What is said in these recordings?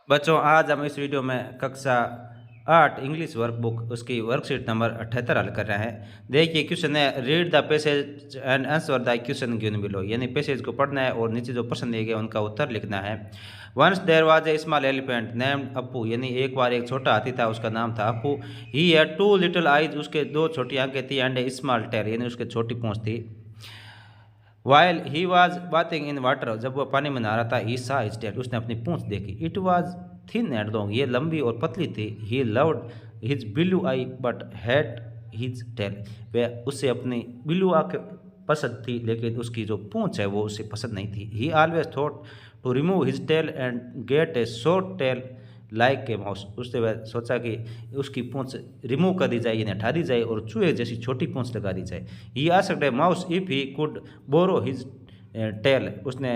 बच्चों आज हम इस वीडियो में कक्षा 8 इंग्लिश वर्कबुक उसकी वर्कशीट नंबर 78 हल कर रहे हैं। देखिए क्वेश्चन है read the passage and answer the question given below, यानी पैसेज को पढ़ना है और नीचे जो प्रश्न दिए गए उनका उत्तर लिखना है। Once there was a small elephant named Appu, यानी एक बार एक छोटा हाथी था, उसका नाम था Appu. He had two little eyes, उसके दो छोटी आंखें थी, एंड ए स्मॉल टेल, यानी उसके छोटी पूंछ थी। While he was bathing in water, जब वह पानी में नहा रहा था, ही सा हिज टेल, उसने अपनी पूंछ देखी। It was thin and long, ये लंबी और पतली थी। He loved his blue eye but had his tail, वह उससे अपनी ब्लू आँख पसंद थी, लेकिन उसकी जो पूंछ है वो उसे पसंद नहीं थी। He always thought to remove his tail and get a short tail like a mouse, उसने वह सोचा कि उसकी पूंछ रिमूव कर दी जाए, यानी हटा दी जाए और चूहे जैसी छोटी पूंछ लगा दी जाए। He asked a mouse if he could borrow his tail, उसने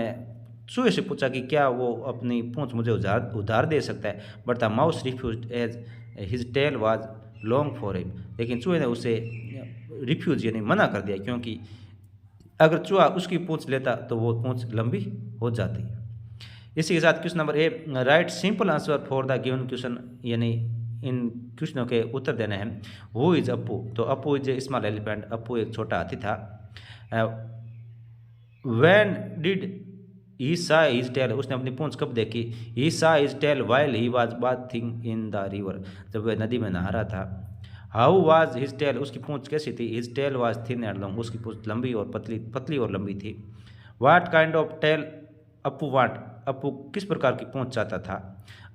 चूहे से पूछा कि क्या वो अपनी पूंछ मुझे उधार दे सकता है। But the mouse refuse as his tail was long for him, लेकिन चूहे ने उसे रिफ्यूज यानी मना कर दिया, क्योंकि अगर चूहा उसकी पूंछ लेता तो वो पूंछ लंबी हो जाती। इसी के साथ question number A, right simple answer for the given question, यानी इन क्वेश्चनों के उत्तर देने हैं। हु इज अपू, तो अपू इज ए स्मॉल एलिफेंट, अपू एक छोटा हाथी था। When did he saw his tail, उसने अपनी पूंछ कब देखी। He saw his tail while he was bathing in the river, जब वह नदी में नहा रहा था। हाउ वाज हिज टेल, उसकी पूंछ कैसी थी। His tail was thin and long, उसकी पूंछ लंबी और पतली और लंबी थी। What kind of tail Appu want, Appu किस प्रकार की पूंछ चाहता था।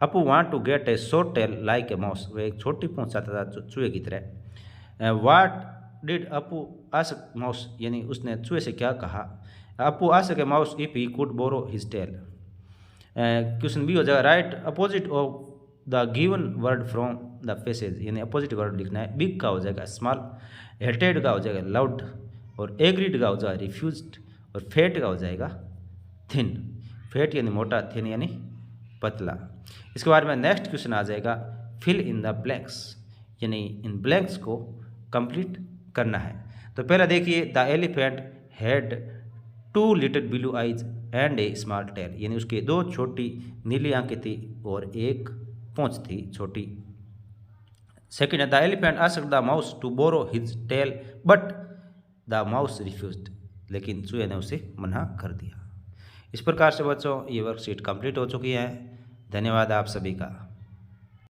Appu want to get a short tail like a mouse, वह एक छोटी पूंछ चाहता था चूहे की तरह। What did Appu ask mouse, यानी उसने चूहे से क्या कहा। Appu ask a mouse if he could borrow his tell. Question B हो जाएगा right opposite of the given word from the passage, यानी अपोजिट वर्ड लिखना है। बिग का हो जाएगा स्मॉल, हेटेड का हो जाएगा लाउड, और एग्रीड का हो जाएगा रिफ्यूज्ड, और फेट का हो जाएगा थिन। फेट यानी मोटा, थिन यानी पतला। इसके बाद में नेक्स्ट क्वेश्चन आ जाएगा फिल इन द ब्लैंक्स, यानी इन ब्लैंक्स को कंप्लीट करना है। तो पहला देखिए the elephant had two little blue eyes and a small tail, यानी उसके दो छोटी नीली आंखें थी और एक पूंछ थी छोटी। सेकेंड है the elephant asked the mouse to borrow his tail but the mouse refused, लेकिन चूहे ने उसे मना कर दिया। इस प्रकार से बच्चों ये वर्कशीट कंप्लीट हो चुकी है। धन्यवाद आप सभी का।